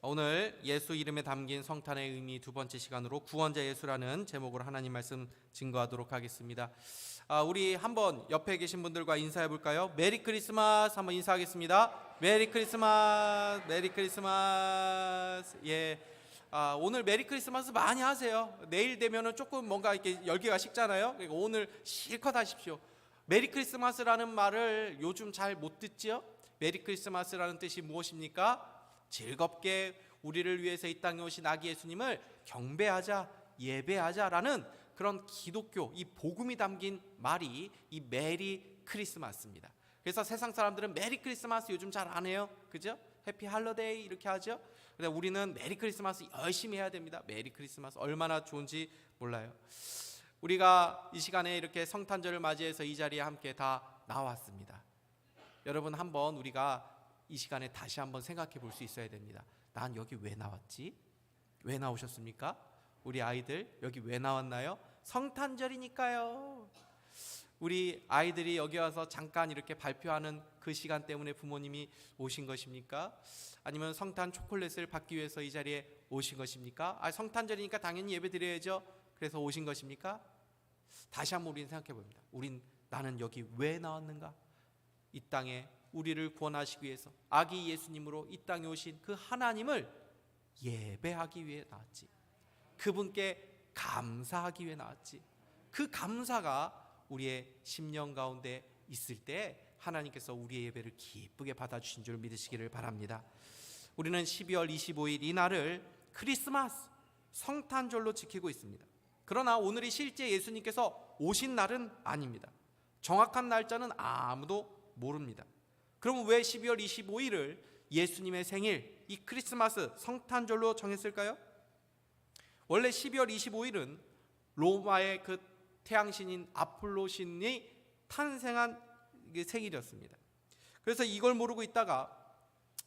오늘 예수 이름에 담긴 성탄의 의미 두 번째 시간으로 구원자 예수라는 제목으로 하나님 말씀 증거하도록 하겠습니다. 우리 한번 옆에 계신 분들과 인사해 볼까요? 메리 크리스마스 한번 인사하겠습니다. 메리 크리스마스, 메리 크리스마스. 예. 오늘 메리 크리스마스 많이 하세요. 내일 되면은 조금 뭔가 이렇게 열기가 식잖아요. 그러니까 오늘 실컷 하십시오. 메리 크리스마스라는 말을 요즘 잘 못 듣지요? 메리 크리스마스라는 뜻이 무엇입니까? 즐겁게 우리를 위해서 이 땅에 오신 아기 예수님을 경배하자, 예배하자라는 그런 기독교, 이 복음이 담긴 말이 이 메리 크리스마스입니다. 그래서 세상 사람들은 메리 크리스마스 요즘 잘 안 해요, 그죠? 해피 할러데이 이렇게 하죠. 근데 우리는 메리 크리스마스 열심히 해야 됩니다. 메리 크리스마스 얼마나 좋은지 몰라요. 우리가 이 시간에 이렇게 성탄절을 맞이해서 이 자리에 함께 다 나왔습니다. 여러분, 한번 우리가 이 시간에 다시 한번 생각해 볼 수 있어야 됩니다. 난 여기 왜 나왔지? 왜 나오셨습니까? 우리 아이들 여기 왜 나왔나요? 성탄절이니까요. 우리 아이들이 여기 와서 잠깐 이렇게 발표하는 그 시간 때문에 부모님이 오신 것입니까? 아니면 성탄 초콜릿을 받기 위해서 이 자리에 오신 것입니까? 성탄절이니까 당연히 예배 드려야죠. 그래서 오신 것입니까? 다시 한번 우리는 생각해 봅니다. 나는 여기 왜 나왔는가? 이 땅에 우리를 구원하시기 위해서 아기 예수님으로 이 땅에 오신 그 하나님을 예배하기 위해 나왔지. 그분께 감사하기 위해 나왔지. 그 감사가 우리의 심령 가운데 있을 때 하나님께서 우리의 예배를 기쁘게 받아주신 줄 믿으시기를 바랍니다. 우리는 12월 25일 이 날을 크리스마스, 성탄절로 지키고 있습니다. 그러나 오늘이 실제 예수님께서 오신 날은 아닙니다. 정확한 날짜는 아무도 모릅니다. 그럼 왜 12월 25일을 예수님의 생일, 이 크리스마스, 성탄절로 정했을까요? 원래 12월 25일은 로마의 그 태양신인 아폴로 신이 탄생한 생일이었습니다. 그래서 이걸 모르고 있다가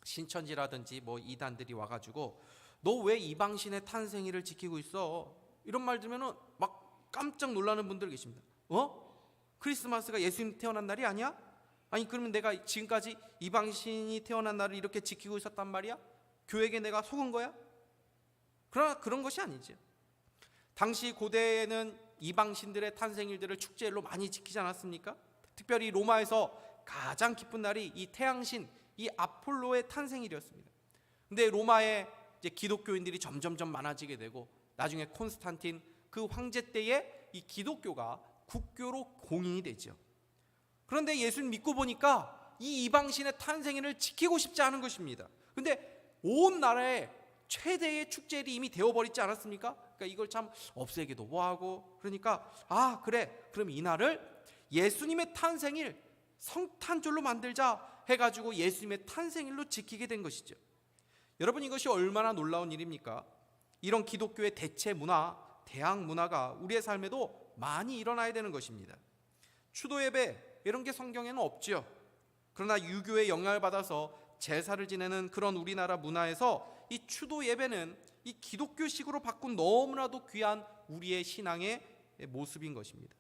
신천지라든지 이단들이 와가지고 너 왜 이방신의 탄생일을 지키고 있어? 이런 말 들으면 막 깜짝 놀라는 분들 계십니다. 크리스마스가 예수님 태어난 날이 아니야? 아니 그러면 내가 지금까지 이방신이 태어난 날을 이렇게 지키고 있었단 말이야? 교회에게 내가 속은 거야? 그러나 그런 것이 아니죠. 당시 고대에는 이방신들의 탄생일들을 축제로 많이 지키지 않았습니까? 특별히 로마에서 가장 기쁜 날이 이 태양신, 이 아폴로의 탄생일이었습니다. 근데 로마에 이제 기독교인들이 점점점 많아지게 되고 나중에 콘스탄틴 그 황제 때에 이 기독교가 국교로 공인이 되죠. 그런데 예수님 믿고 보니까 이 이방신의 탄생일을 지키고 싶지 않은 것입니다. 근데 온 나라에 최대의 축제일이 이미 되어버리지 않았습니까? 그러니까 이걸 참 없애기도 뭐하고, 그러니까 그래, 그럼 이 날을 예수님의 탄생일 성탄절로 만들자 해가지고 예수님의 탄생일로 지키게 된 것이죠. 여러분, 이것이 얼마나 놀라운 일입니까? 이런 기독교의 대체 문화, 대학 문화가 우리의 삶에도 많이 일어나야 되는 것입니다. 추도 예배 이런 게 성경에는 없지요. 그러나 유교의 영향을 받아서 제사를 지내는 그런 우리나라 문화에서 이 추도 예배는 이 기독교식으로 바꾼 너무나도 귀한 우리의 신앙의 모습인 것입니다.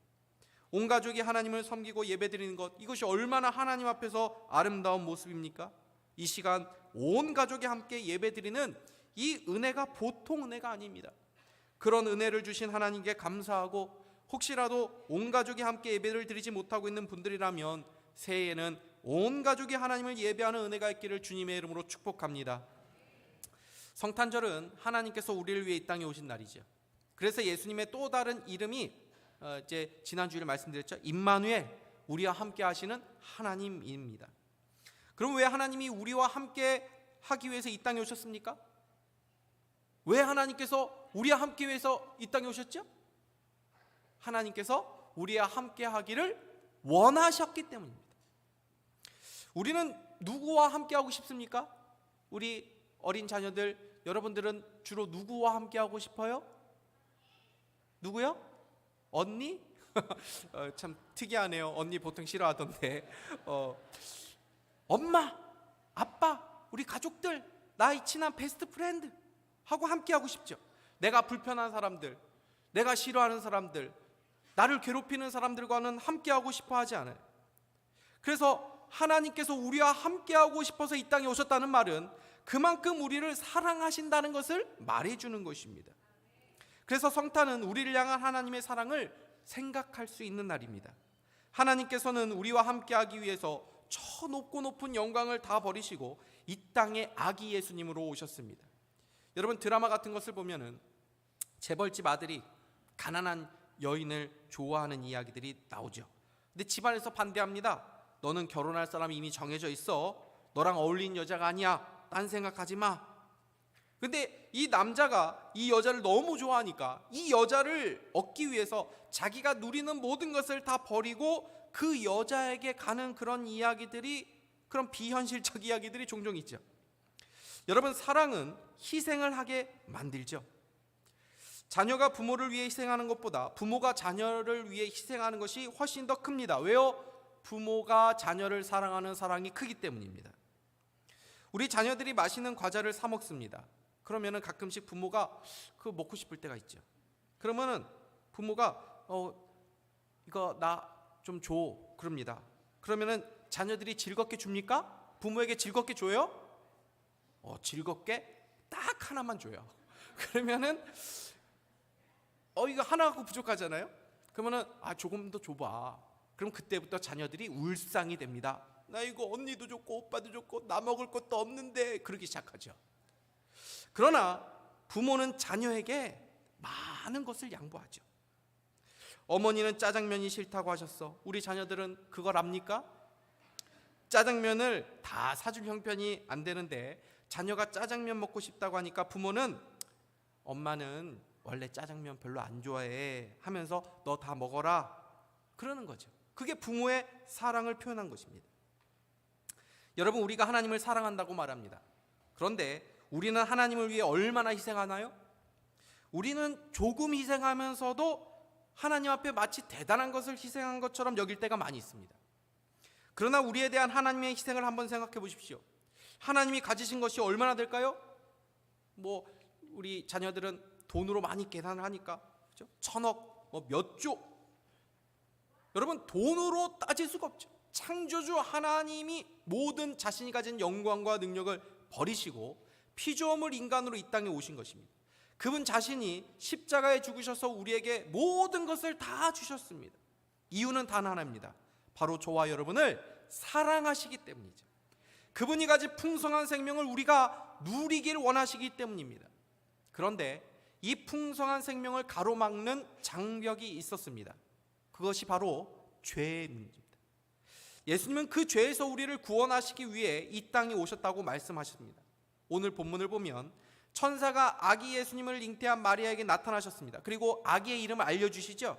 온 가족이 하나님을 섬기고 예배드리는 것, 이것이 얼마나 하나님 앞에서 아름다운 모습입니까? 이 시간 온 가족이 함께 예배드리는 이 은혜가 보통 은혜가 아닙니다. 그런 은혜를 주신 하나님께 감사하고, 혹시라도 온 가족이 함께 예배를 드리지 못하고 있는 분들이라면 새해에는 온 가족이 하나님을 예배하는 은혜가 있기를 주님의 이름으로 축복합니다. 성탄절은 하나님께서 우리를 위해 이 땅에 오신 날이죠. 그래서 예수님의 또 다른 이름이 이제 지난주에 말씀드렸죠. 임마누엘, 우리와 함께 하시는 하나님입니다. 그럼 왜 하나님이 우리와 함께 하기 위해서 이 땅에 오셨습니까? 왜 하나님께서 우리와 함께 위해서 이 땅에 오셨죠? 하나님께서 우리와 함께 하기를 원하셨기 때문입니다. 우리는 누구와 함께 하고 싶습니까? 우리 어린 자녀들, 여러분들은 주로 누구와 함께 하고 싶어요? 누구요? 언니? 참 특이하네요. 언니 보통 싫어하던데. 엄마, 아빠, 우리 가족들, 나의 친한 베스트 프렌드 하고 함께 하고 싶죠. 내가 불편한 사람들, 내가 싫어하는 사람들, 나를 괴롭히는 사람들과는 함께하고 싶어 하지 않아요. 그래서 하나님께서 우리와 함께하고 싶어서 이 땅에 오셨다는 말은 그만큼 우리를 사랑하신다는 것을 말해주는 것입니다. 그래서 성탄은 우리를 향한 하나님의 사랑을 생각할 수 있는 날입니다. 하나님께서는 우리와 함께하기 위해서 저 높고 높은 영광을 다 버리시고 이 땅에 아기 예수님으로 오셨습니다. 여러분, 드라마 같은 것을 보면은 재벌집 아들이 가난한 여인을 좋아하는 이야기들이 나오죠. 근데 집안에서 반대합니다. 너는 결혼할 사람이 이미 정해져 있어. 너랑 어울린 여자가 아니야. 딴 생각하지 마. 근데 이 남자가 이 여자를 너무 좋아하니까 이 여자를 얻기 위해서 자기가 누리는 모든 것을 다 버리고 그 여자에게 가는 그런 이야기들이, 그런 비현실적 이야기들이 종종 있죠. 여러분, 사랑은 희생을 하게 만들죠. 자녀가 부모를 위해 희생하는 것보다 부모가 자녀를 위해 희생하는 것이 훨씬 더 큽니다. 왜요? 부모가 자녀를 사랑하는 사랑이 크기 때문입니다. 우리 자녀들이 맛있는 과자를 사 먹습니다. 그러면은 가끔씩 부모가 그거 먹고 싶을 때가 있죠. 그러면은 부모가 이거 나 좀 줘, 그럽니다. 그러면은 자녀들이 즐겁게 줍니까? 부모에게 즐겁게 줘요? 즐겁게 딱 하나만 줘요. 그러면은 이거 하나 갖고 부족하잖아요. 그러면은 조금 더 줘봐. 그럼 그때부터 자녀들이 울상이 됩니다. 나 이거 언니도 줬고 오빠도 줬고 나 먹을 것도 없는데, 그러기 시작하죠. 그러나 부모는 자녀에게 많은 것을 양보하죠. 어머니는 짜장면이 싫다고 하셨어. 우리 자녀들은 그걸 압니까? 짜장면을 다 사줄 형편이 안 되는데 자녀가 짜장면 먹고 싶다고 하니까 부모는 엄마는 원래 짜장면 별로 안 좋아해 하면서 너 다 먹어라, 그러는 거죠. 그게 부모의 사랑을 표현한 것입니다. 여러분, 우리가 하나님을 사랑한다고 말합니다. 그런데 우리는 하나님을 위해 얼마나 희생하나요? 우리는 조금 희생하면서도 하나님 앞에 마치 대단한 것을 희생한 것처럼 여길 때가 많이 있습니다. 그러나 우리에 대한 하나님의 희생을 한번 생각해 보십시오. 하나님이 가지신 것이 얼마나 될까요? 우리 자녀들은 돈으로 많이 계산을 하니까, 그렇죠? 1,000억, 몇 조. 여러분, 돈으로 따질 수가 없죠. 창조주 하나님이 모든 자신이 가진 영광과 능력을 버리시고 피조물 인간으로 이 땅에 오신 것입니다. 그분 자신이 십자가에 죽으셔서 우리에게 모든 것을 다 주셨습니다. 이유는 단 하나입니다. 바로 저와 여러분을 사랑하시기 때문이죠. 그분이 가진 풍성한 생명을 우리가 누리길 원하시기 때문입니다. 그런데 이 풍성한 생명을 가로막는 장벽이 있었습니다. 그것이 바로 죄의 문제입니다. 예수님은 그 죄에서 우리를 구원하시기 위해 이 땅에 오셨다고 말씀하셨습니다. 오늘 본문을 보면 천사가 아기 예수님을 잉태한 마리아에게 나타나셨습니다. 그리고 아기의 이름을 알려주시죠.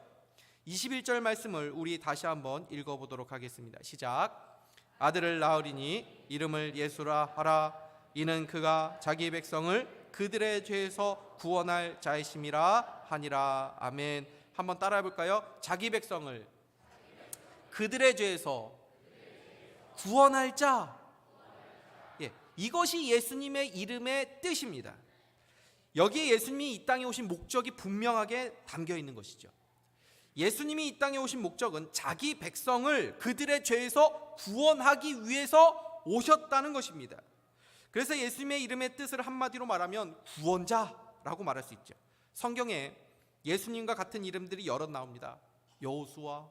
21절 말씀을 우리 다시 한번 읽어보도록 하겠습니다. 시작. 아들을 낳으리니 이름을 예수라 하라. 이는 그가 자기 백성을 그들의 죄에서 구원할 자이심이라 하니라. 아멘. 한번 따라해 볼까요? 자기 백성을 그들의 죄에서 구원할 자. 이것이 예수님의 이름의 뜻입니다. 여기에 예수님이 이 땅에 오신 목적이 분명하게 담겨 있는 것이죠. 예수님이 이 땅에 오신 목적은 자기 백성을 그들의 죄에서 구원하기 위해서 오셨다는 것입니다. 그래서 예수님의 이름의 뜻을 한마디로 말하면 구원자라고 말할 수 있죠. 성경에 예수님과 같은 이름들이 여러 나옵니다. 여호수아,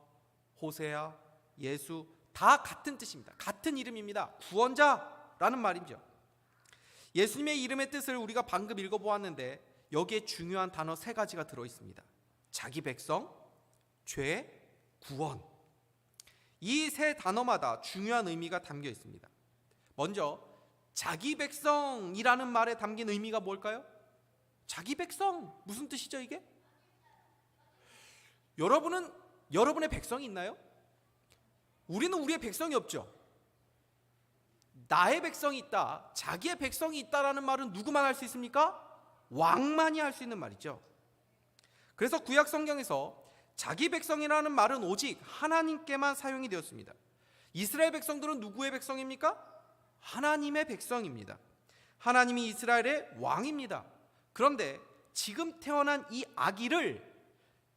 호세아, 예수, 다 같은 뜻입니다. 같은 이름입니다. 구원자라는 말이죠. 예수님의 이름의 뜻을 우리가 방금 읽어보았는데 여기에 중요한 단어 3가지가 들어있습니다. 자기 백성, 죄, 구원. 이 3 단어마다 중요한 의미가 담겨 있습니다. 먼저 자기 백성이라는 말에 담긴 의미가 뭘까요? 자기 백성, 무슨 뜻이죠 이게? 여러분은 여러분의 백성이 있나요? 우리는 우리의 백성이 없죠. 나의 백성이 있다, 자기의 백성이 있다라는 말은 누구만 할 수 있습니까? 왕만이 할 수 있는 말이죠. 그래서 구약 성경에서 자기 백성이라는 말은 오직 하나님께만 사용이 되었습니다. 이스라엘 백성들은 누구의 백성입니까? 하나님의 백성입니다. 하나님이 이스라엘의 왕입니다. 그런데 지금 태어난 이 아기를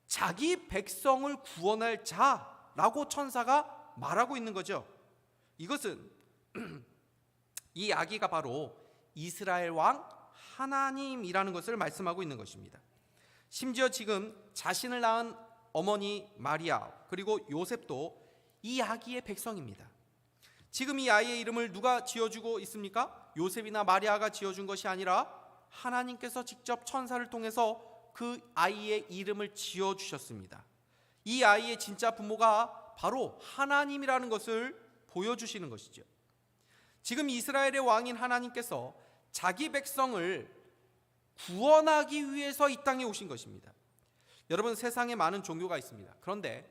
자기 백성을 구원할 자라고 천사가 말하고 있는 거죠. 이것은 이 아기가 바로 이스라엘 왕 하나님이라는 것을 말씀하고 있는 것입니다. 심지어 지금 자신을 낳은 어머니 마리아 그리고 요셉도 이 아기의 백성입니다. 지금 이 아이의 이름을 누가 지어주고 있습니까? 요셉이나 마리아가 지어준 것이 아니라 하나님께서 직접 천사를 통해서 그 아이의 이름을 지어주셨습니다. 이 아이의 진짜 부모가 바로 하나님이라는 것을 보여주시는 것이죠. 지금 이스라엘의 왕인 하나님께서 자기 백성을 구원하기 위해서 이 땅에 오신 것입니다. 여러분, 세상에 많은 종교가 있습니다. 그런데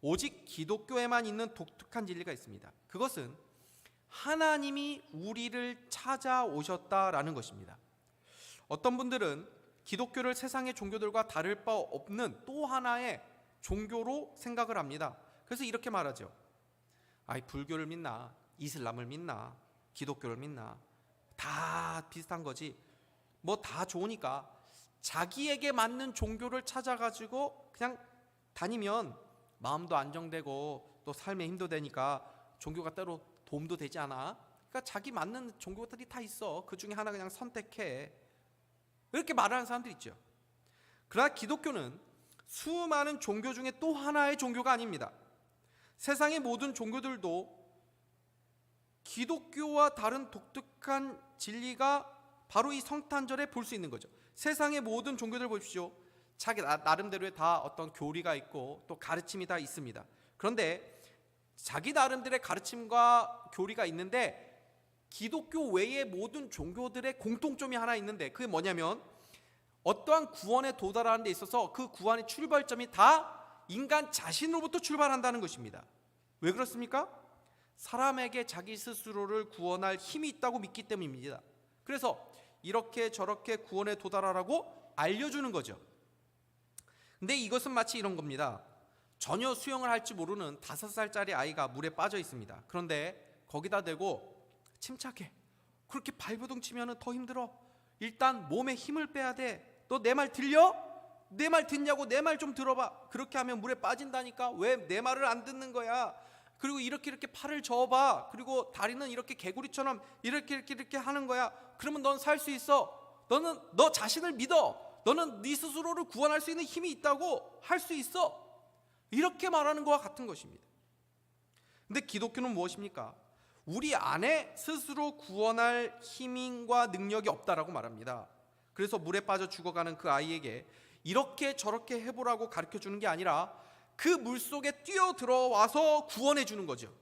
오직 기독교에만 있는 독특한 진리가 있습니다. 그것은 하나님이 우리를 찾아오셨다라는 것입니다. 어떤 분들은 기독교를 세상의 종교들과 다를 바 없는 또 하나의 종교로 생각을 합니다. 그래서 이렇게 말하죠. 불교를 믿나, 이슬람을 믿나, 기독교를 믿나, 다 비슷한 거지. 뭐 다 좋으니까 자기에게 맞는 종교를 찾아가지고 그냥 다니면 마음도 안정되고 또 삶에 힘도 되니까 종교가 때로 도움도 되지 않아? 그러니까 자기 맞는 종교들이 다 있어. 그 중에 하나 그냥 선택해. 이렇게 말하는 사람들 있죠. 그러나 기독교는 수많은 종교 중에 또 하나의 종교가 아닙니다. 세상의 모든 종교들도 기독교와 다른 독특한 진리가 바로 이 성탄절에 볼 수 있는 거죠. 세상의 모든 종교들 보십시오. 자기 나름대로의 다 어떤 교리가 있고 또 가르침이 다 있습니다. 그런데 자기 나름대로의 가르침과 교리가 있는데 기독교 외의 모든 종교들의 공통점이 하나 있는데 그게 뭐냐면 어떠한 구원에 도달하는 데 있어서 그 구원의 출발점이 다 인간 자신으로부터 출발한다는 것입니다. 왜 그렇습니까? 사람에게 자기 스스로를 구원할 힘이 있다고 믿기 때문입니다. 그래서 이렇게 저렇게 구원에 도달하라고 알려주는 거죠. 근데 이것은 마치 이런 겁니다. 전혀 수영을 할지 모르는 5살짜리 아이가 물에 빠져 있습니다. 그런데 거기다 대고 침착해. 그렇게 발버둥 치면 더 힘들어. 일단 몸에 힘을 빼야 돼. 너 내 말 들려? 내 말 듣냐고. 내 말 좀 들어봐. 그렇게 하면 물에 빠진다니까. 왜 내 말을 안 듣는 거야? 그리고 이렇게 팔을 저어봐. 그리고 다리는 이렇게 개구리처럼 이렇게 하는 거야. 그러면 넌 살 수 있어. 너는 너 자신을 믿어. 너는 네 스스로를 구원할 수 있는 힘이 있다고. 할 수 있어. 이렇게 말하는 것과 같은 것입니다. 근데 기독교는 무엇입니까? 우리 안에 스스로 구원할 힘과 능력이 없다라고 말합니다. 그래서 물에 빠져 죽어가는 그 아이에게 이렇게 저렇게 해보라고 가르쳐 주는 게 아니라 그 물속에 뛰어들어와서 구원해 주는 거죠.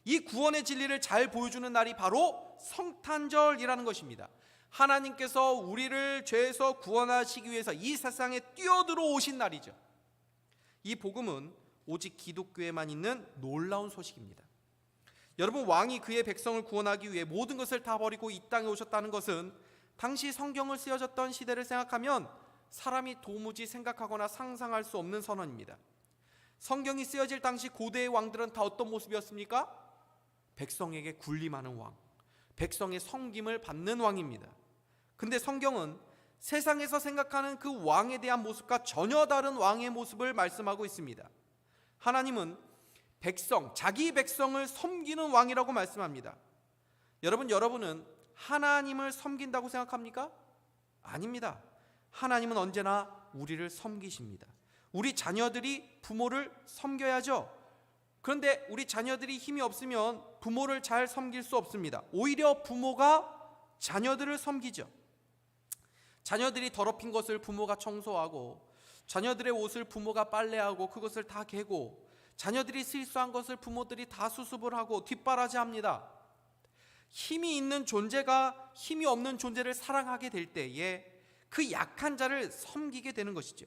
이 구원의 진리를 잘 보여주는 날이 바로 성탄절이라는 것입니다. 하나님께서 우리를 죄에서 구원하시기 위해서 이 세상에 뛰어들어 오신 날이죠. 이 복음은 오직 기독교에만 있는 놀라운 소식입니다. 여러분, 왕이 그의 백성을 구원하기 위해 모든 것을 다 버리고 이 땅에 오셨다는 것은 당시 성경을 쓰여졌던 시대를 생각하면 사람이 도무지 생각하거나 상상할 수 없는 선언입니다. 성경이 쓰여질 당시 고대의 왕들은 다 어떤 모습이었습니까? 백성에게 군림하는 왕, 백성의 섬김을 받는 왕입니다. 근데 성경은 세상에서 생각하는 그 왕에 대한 모습과 전혀 다른 왕의 모습을 말씀하고 있습니다. 하나님은 자기 백성을 섬기는 왕이라고 말씀합니다. 여러분은 하나님을 섬긴다고 생각합니까? 아닙니다. 하나님은 언제나 우리를 섬기십니다. 우리 자녀들이 부모를 섬겨야죠. 그런데 우리 자녀들이 힘이 없으면 부모를 잘 섬길 수 없습니다. 오히려 부모가 자녀들을 섬기죠. 자녀들이 더럽힌 것을 부모가 청소하고, 자녀들의 옷을 부모가 빨래하고 그것을 다 개고, 자녀들이 실수한 것을 부모들이 다 수습을 하고 뒷바라지합니다. 힘이 있는 존재가 힘이 없는 존재를 사랑하게 될 때에 그 약한 자를 섬기게 되는 것이죠.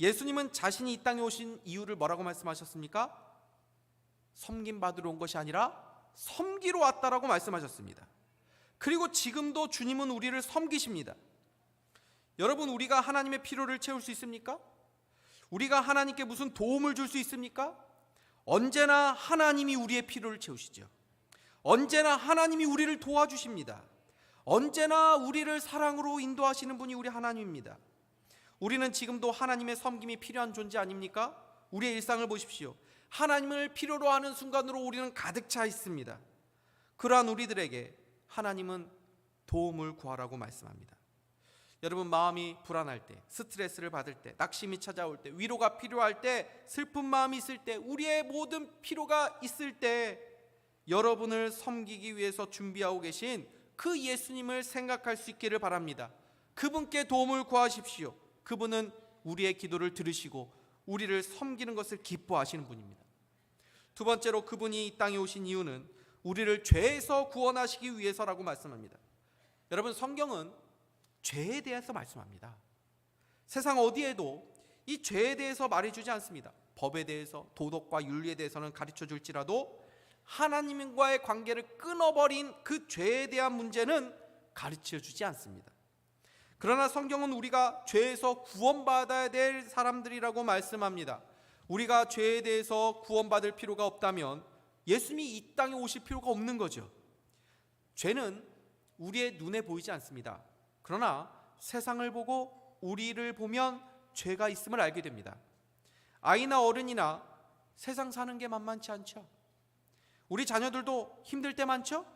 예수님은 자신이 이 땅에 오신 이유를 뭐라고 말씀하셨습니까? 섬김받으러 온 것이 아니라 섬기러 왔다라고 말씀하셨습니다. 그리고 지금도 주님은 우리를 섬기십니다. 여러분, 우리가 하나님의 필요를 채울 수 있습니까? 우리가 하나님께 무슨 도움을 줄 수 있습니까? 언제나 하나님이 우리의 필요를 채우시죠. 언제나 하나님이 우리를 도와주십니다. 언제나 우리를 사랑으로 인도하시는 분이 우리 하나님입니다. 우리는 지금도 하나님의 섬김이 필요한 존재 아닙니까? 우리의 일상을 보십시오. 하나님을 필요로 하는 순간으로 우리는 가득 차 있습니다. 그러한 우리들에게 하나님은 도움을 구하라고 말씀합니다. 여러분, 마음이 불안할 때, 스트레스를 받을 때, 낙심이 찾아올 때, 위로가 필요할 때, 슬픈 마음이 있을 때, 우리의 모든 필요가 있을 때 여러분을 섬기기 위해서 준비하고 계신 그 예수님을 생각할 수 있기를 바랍니다. 그분께 도움을 구하십시오. 그분은 우리의 기도를 들으시고 우리를 섬기는 것을 기뻐하시는 분입니다. 두 번째로, 그분이 이 땅에 오신 이유는 우리를 죄에서 구원하시기 위해서라고 말씀합니다. 여러분, 성경은 죄에 대해서 말씀합니다. 세상 어디에도 이 죄에 대해서 말해주지 않습니다. 법에 대해서, 도덕과 윤리에 대해서는 가르쳐 줄지라도 하나님과의 관계를 끊어버린 그 죄에 대한 문제는 가르쳐 주지 않습니다. 그러나 성경은 우리가 죄에서 구원받아야 될 사람들이라고 말씀합니다. 우리가 죄에 대해서 구원받을 필요가 없다면 예수님이 이 땅에 오실 필요가 없는 거죠. 죄는 우리의 눈에 보이지 않습니다. 그러나 세상을 보고 우리를 보면 죄가 있음을 알게 됩니다. 아이나 어른이나 세상 사는 게 만만치 않죠. 우리 자녀들도 힘들 때 많죠.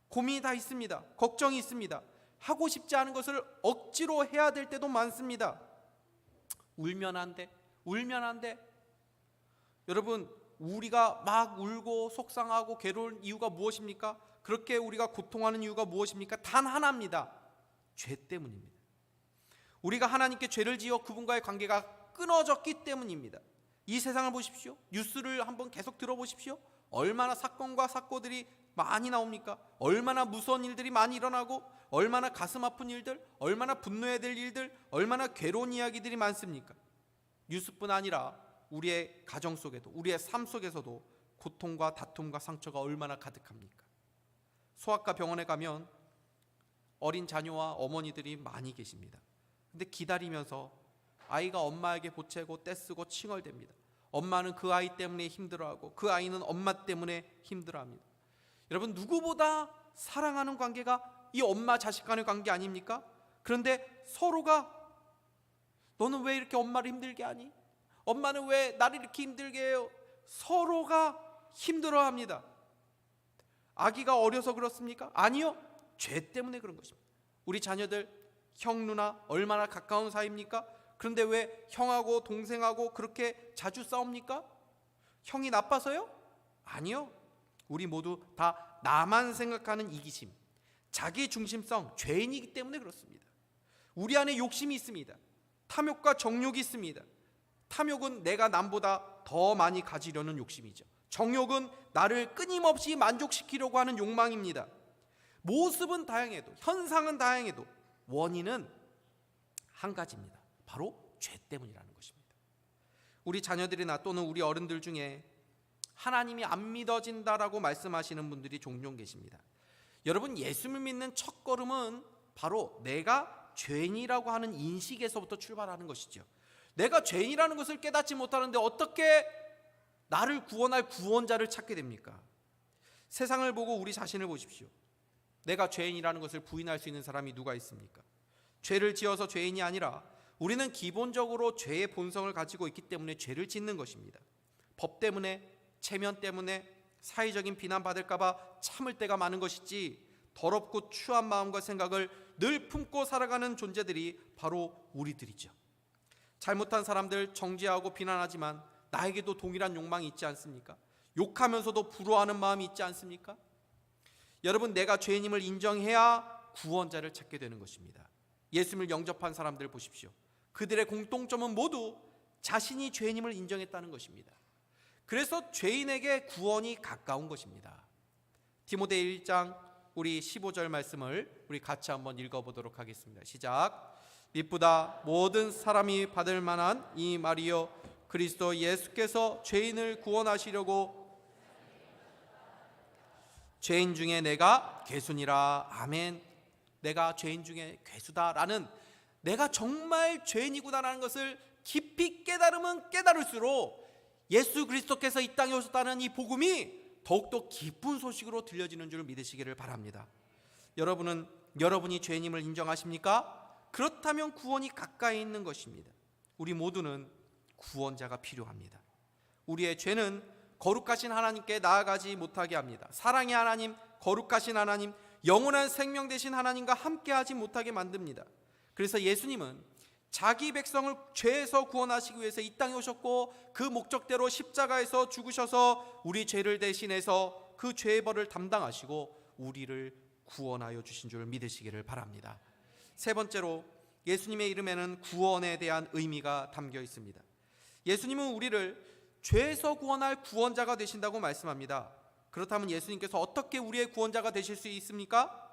고민이 다 있습니다. 걱정이 있습니다. 하고 싶지 않은 것을 억지로 해야 될 때도 많습니다. 울면 안 돼, 울면 안 돼. 여러분, 우리가 막 울고 속상하고 괴로운 이유가 무엇입니까? 그렇게 우리가 고통하는 이유가 무엇입니까? 단 하나입니다. 죄 때문입니다. 우리가 하나님께 죄를 지어 그분과의 관계가 끊어졌기 때문입니다. 이 세상을 보십시오. 뉴스를 한번 계속 들어보십시오. 얼마나 사건과 사고들이 많이 나옵니까? 얼마나 무서운 일들이 많이 일어나고, 얼마나 가슴 아픈 일들, 얼마나 분노해야 될 일들, 얼마나 괴로운 이야기들이 많습니까? 뉴스뿐 아니라 우리의 가정 속에도, 우리의 삶 속에서도 고통과 다툼과 상처가 얼마나 가득합니까? 소아과 병원에 가면 어린 자녀와 어머니들이 많이 계십니다. 근데 기다리면서 아이가 엄마에게 보채고 떼쓰고 칭얼댑니다. 엄마는 그 아이 때문에 힘들어하고 그 아이는 엄마 때문에 힘들어합니다. 여러분, 누구보다 사랑하는 관계가 이 엄마 자식 간의 관계 아닙니까? 그런데 서로가 너는 왜 이렇게 엄마를 힘들게 하니? 엄마는 왜 나를 이렇게 힘들게 해요? 서로가 힘들어합니다. 아기가 어려서 그렇습니까? 아니요, 죄 때문에 그런 것입니다. 우리 자녀들 형 누나 얼마나 가까운 사이입니까? 그런데 왜 형하고 동생하고 그렇게 자주 싸웁니까? 형이 나빠서요? 아니요, 우리 모두 다 나만 생각하는 이기심, 자기 중심성, 죄인이기 때문에 그렇습니다. 우리 안에 욕심이 있습니다. 탐욕과 정욕이 있습니다. 탐욕은 내가 남보다 더 많이 가지려는 욕심이죠. 정욕은 나를 끊임없이 만족시키려고 하는 욕망입니다. 모습은 다양해도, 현상은 다양해도 원인은 한 가지입니다. 바로 죄 때문이라는 것입니다. 우리 자녀들이나 또는 우리 어른들 중에 하나님이 안 믿어진다라고 말씀하시는 분들이 종종 계십니다. 여러분, 예수를 믿는 첫걸음은 바로 내가 죄인이라고 하는 인식에서부터 출발하는 것이죠. 내가 죄인이라는 것을 깨닫지 못하는데 어떻게 나를 구원할 구원자를 찾게 됩니까? 세상을 보고 우리 자신을 보십시오. 내가 죄인이라는 것을 부인할 수 있는 사람이 누가 있습니까? 죄를 지어서 죄인이 아니라 우리는 기본적으로 죄의 본성을 가지고 있기 때문에 죄를 짓는 것입니다. 법 때문에, 체면 때문에, 사회적인 비난받을까 봐 참을 때가 많은 것이지, 더럽고 추한 마음과 생각을 늘 품고 살아가는 존재들이 바로 우리들이죠. 잘못한 사람들 정죄하고 비난하지만 나에게도 동일한 욕망이 있지 않습니까? 욕하면서도 부러워하는 마음이 있지 않습니까? 여러분, 내가 죄인임을 인정해야 구원자를 찾게 되는 것입니다. 예수님을 영접한 사람들 보십시오. 그들의 공통점은 모두 자신이 죄인임을 인정했다는 것입니다. 그래서 죄인에게 구원이 가까운 것입니다. 디모데 1장 우리 15절 말씀을 우리 같이 한번 읽어보도록 하겠습니다. 시작. 이보다 모든 사람이 받을 만한 이 말이요, 그리스도 예수께서 죄인을 구원하시려고 죄인 중에 내가 괴수니라. 아멘. 내가 죄인 중에 괴수다라는, 내가 정말 죄인이구나라는 것을 깊이 깨달으면 깨달을수록 예수 그리스도께서 이 땅에 오셨다는 이 복음이 더욱더 기쁜 소식으로 들려지는 줄 믿으시기를 바랍니다. 여러분이 죄인임을 인정하십니까? 그렇다면 구원이 가까이 있는 것입니다. 우리 모두는 구원자가 필요합니다. 우리의 죄는 거룩하신 하나님께 나아가지 못하게 합니다. 사랑의 하나님, 거룩하신 하나님, 영원한 생명 되신 하나님과 함께하지 못하게 만듭니다. 그래서 예수님은 자기 백성을 죄에서 구원하시기 위해서 이 땅에 오셨고, 그 목적대로 십자가에서 죽으셔서 우리 죄를 대신해서 그 죄의 벌을 담당하시고 우리를 구원하여 주신 줄 믿으시기를 바랍니다. 세 번째로, 예수님의 이름에는 구원에 대한 의미가 담겨 있습니다. 예수님은 우리를 죄에서 구원할 구원자가 되신다고 말씀합니다. 그렇다면 예수님께서 어떻게 우리의 구원자가 되실 수 있습니까?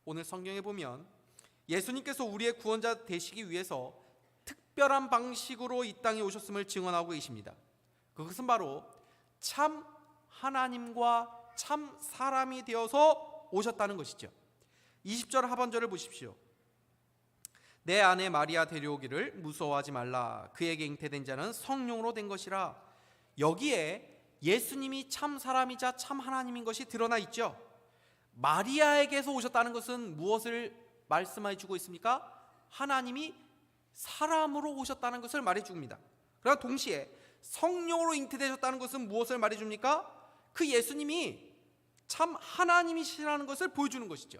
오늘 성경에 보면 예수님께서 우리의 구원자 되시기 위해서 특별한 방식으로 이 땅에 오셨음을 증언하고 계십니다. 그것은 바로 참 하나님과 참 사람이 되어서 오셨다는 것이죠. 20절 하반절을 보십시오. 내 아내 마리아 데려오기를 무서워하지 말라. 그에게 잉태된 자는 성령으로 된 것이라. 여기에 예수님이 참 사람이자 참 하나님인 것이 드러나 있죠. 마리아에게서 오셨다는 것은 무엇을 말씀해 주고 있습니까? 하나님이 사람으로 오셨다는 것을 말해 줍니다. 그러나 동시에 성령으로 잉태되셨다는 것은 무엇을 말해 줍니까? 그 예수님이 참 하나님이시라는 것을 보여주는 것이죠.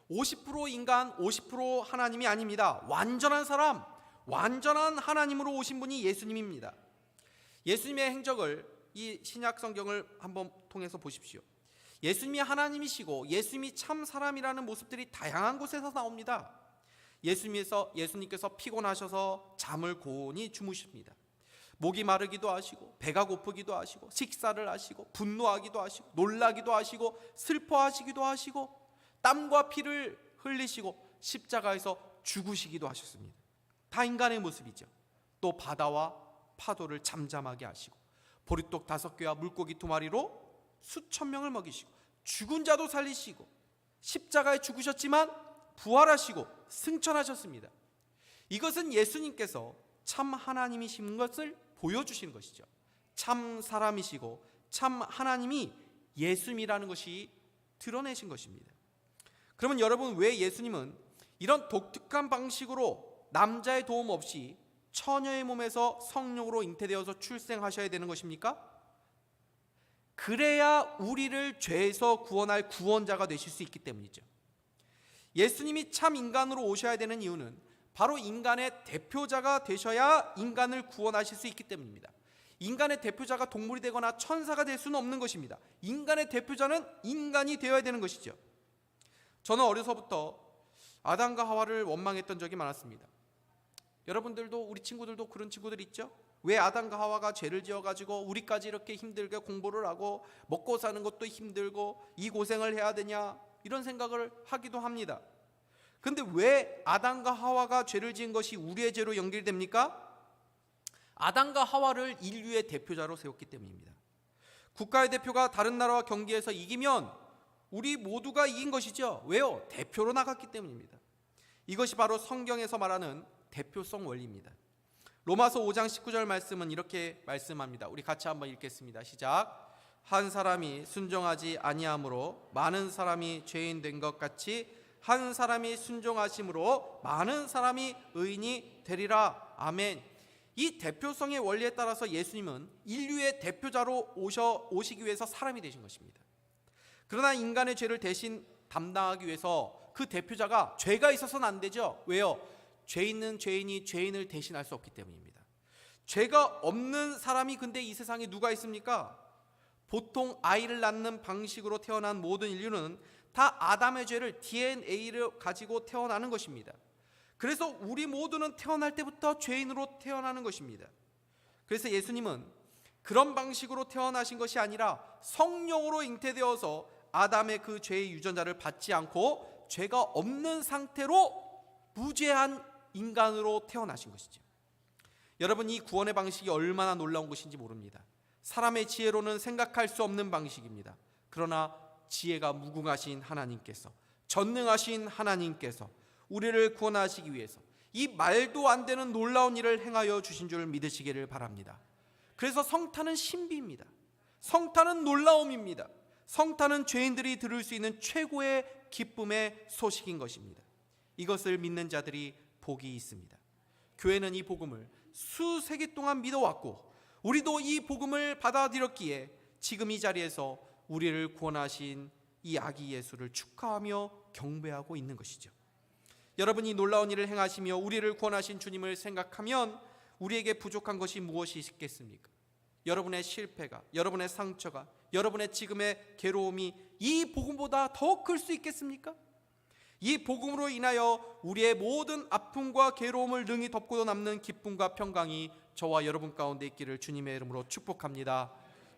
50% 인간, 50% 하나님이 아닙니다. 완전한 사람, 완전한 하나님으로 오신 분이 예수님입니다. 예수님의 행적을, 이 신약 성경을 한번 통해서 보십시오. 예수님이 하나님이시고 예수님이 참 사람이라는 모습들이 다양한 곳에서 나옵니다. 예수님께서 피곤하셔서 잠을 고온히 주무십니다. 목이 마르기도 하시고, 배가 고프기도 하시고, 식사를 하시고, 분노하기도 하시고, 놀라기도 하시고, 슬퍼하시기도 하시고, 땀과 피를 흘리시고 십자가에서 죽으시기도 하셨습니다. 다 인간의 모습이죠. 또 바다와 파도를 잠잠하게 하시고, 보리떡 5개와 물고기 2마리로 수천 명을 먹이시고, 죽은 자도 살리시고, 십자가에 죽으셨지만 부활하시고 승천하셨습니다. 이것은 예수님께서 참 하나님이신 것을 보여주시는 것이죠. 참 사람이시고 참 하나님이 예수님이라는 것이 드러내신 것입니다. 그러면 여러분, 왜 예수님은 이런 독특한 방식으로 남자의 도움 없이 처녀의 몸에서 성령으로 잉태되어서 출생하셔야 되는 것입니까? 그래야 우리를 죄에서 구원할 구원자가 되실 수 있기 때문이죠. 예수님이 참 인간으로 오셔야 되는 이유는 바로 인간의 대표자가 되셔야 인간을 구원하실 수 있기 때문입니다. 인간의 대표자가 동물이 되거나 천사가 될 수는 없는 것입니다. 인간의 대표자는 인간이 되어야 되는 것이죠. 저는 어려서부터 아담과 하와를 원망했던 적이 많았습니다. 여러분들도, 우리 친구들도 그런 친구들 있죠? 왜 아담과 하와가 죄를 지어가지고 우리까지 이렇게 힘들게 공부를 하고 먹고 사는 것도 힘들고 이 고생을 해야 되냐, 이런 생각을 하기도 합니다. 근데 왜 아담과 하와가 죄를 지은 것이 우리의 죄로 연결됩니까? 아담과 하와를 인류의 대표자로 세웠기 때문입니다. 국가의 대표가 다른 나라와 경기에서 이기면 우리 모두가 이긴 것이죠. 왜요? 대표로 나갔기 때문입니다. 이것이 바로 성경에서 말하는 대표성 원리입니다. 로마서 5장 19절 말씀은 이렇게 말씀합니다. 우리 같이 한번 읽겠습니다. 시작. 한 사람이 순종하지 아니함으로 많은 사람이 죄인 된 것 같이 한 사람이 순종하심으로 많은 사람이 의인이 되리라. 아멘. 이 대표성의 원리에 따라서 예수님은 인류의 대표자로 오시기 위해서 사람이 되신 것입니다. 그러나 인간의 죄를 대신 담당하기 위해서 그 대표자가 죄가 있어서는 안 되죠. 왜요? 죄 있는 죄인이 죄인을 대신할 수 없기 때문입니다. 죄가 없는 사람이 근데 이 세상에 누가 있습니까? 보통 아이를 낳는 방식으로 태어난 모든 인류는 다 아담의 죄를, DNA를 가지고 태어나는 것입니다. 그래서 우리 모두는 태어날 때부터 죄인으로 태어나는 것입니다. 그래서 예수님은 그런 방식으로 태어나신 것이 아니라 성령으로 잉태되어서 아담의 그 죄의 유전자를 받지 않고 죄가 없는 상태로 무죄한 인간으로 태어나신 것이죠. 여러분, 이 구원의 방식이 얼마나 놀라운 것인지 모릅니다. 사람의 지혜로는 생각할 수 없는 방식입니다. 그러나 지혜가 무궁하신 하나님께서, 전능하신 하나님께서 우리를 구원하시기 위해서 이 말도 안 되는 놀라운 일을 행하여 주신 줄 믿으시기를 바랍니다. 그래서 성탄은 신비입니다. 성탄은 놀라움입니다. 성탄은 죄인들이 들을 수 있는 최고의 기쁨의 소식인 것입니다. 이것을 믿는 자들이 복이 있습니다. 교회는 이 복음을 수세기 동안 믿어왔고 우리도 이 복음을 받아들였기에 지금 이 자리에서 우리를 구원하신 이 아기 예수를 축하하며 경배하고 있는 것이죠. 여러분이 놀라운 일을 행하시며 우리를 구원하신 주님을 생각하면 우리에게 부족한 것이 무엇이 있겠습니까? 여러분의 실패가, 여러분의 상처가, 여러분의 지금의 괴로움이 이 복음보다 더 클 수 있겠습니까? 이 복음으로 인하여 우리의 모든 아픔과 괴로움을 능히 덮고 남는 기쁨과 평강이 저와 여러분 가운데 있기를 주님의 이름으로 축복합니다.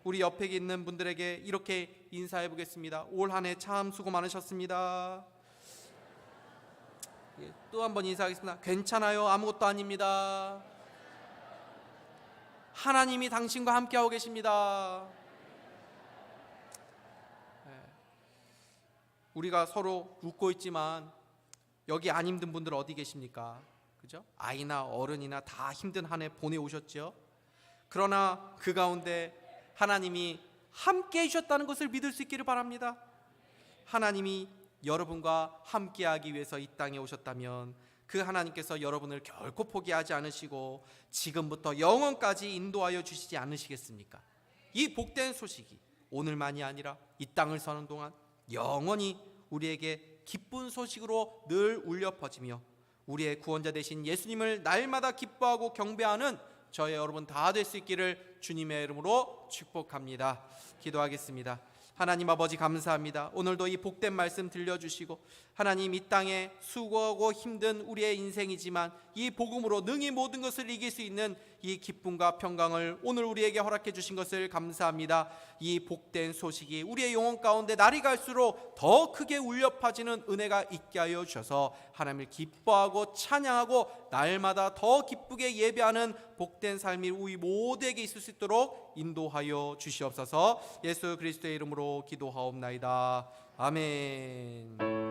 우리 옆에 있는 분들에게 이렇게 인사해 보겠습니다. 올 한 해 참 수고 많으셨습니다. 또 한 번 인사하겠습니다. 괜찮아요. 아무것도 아닙니다. 하나님이 당신과 함께하고 계십니다. 우리가 서로 웃고 있지만 여기 안 힘든 분들 어디 계십니까? 그죠? 아이나 어른이나 다 힘든 한 해 보내오셨죠? 그러나 그 가운데 하나님이 함께 해주셨다는 것을 믿을 수 있기를 바랍니다. 하나님이 여러분과 함께하기 위해서 이 땅에 오셨다면 그 하나님께서 여러분을 결코 포기하지 않으시고 지금부터 영원까지 인도하여 주시지 않으시겠습니까? 이 복된 소식이 오늘만이 아니라 이 땅을 사는 동안 영원히 우리에게 기쁜 소식으로 늘 울려 퍼지며 우리의 구원자 되신 예수님을 날마다 기뻐하고 경배하는 저희 여러분 다 될 수 있기를 주님의 이름으로 축복합니다. 기도하겠습니다. 하나님 아버지 감사합니다. 오늘도 이 복된 말씀 들려주시고 하나님 이 땅에 수고하고 힘든 우리의 인생이지만 이 복음으로 능히 모든 것을 이길 수 있는 이 기쁨과 평강을 오늘 우리에게 허락해 주신 것을 감사합니다. 이 복된 소식이 우리의 영혼 가운데 날이 갈수록 더 크게 울려 퍼지는 은혜가 있게 하여 주셔서 하나님을 기뻐하고 찬양하고 날마다 더 기쁘게 예배하는 복된 삶이 우리 모두에게 있을 수 있도록 인도하여 주시옵소서. 예수 그리스도의 이름으로 기도하옵나이다. 아멘.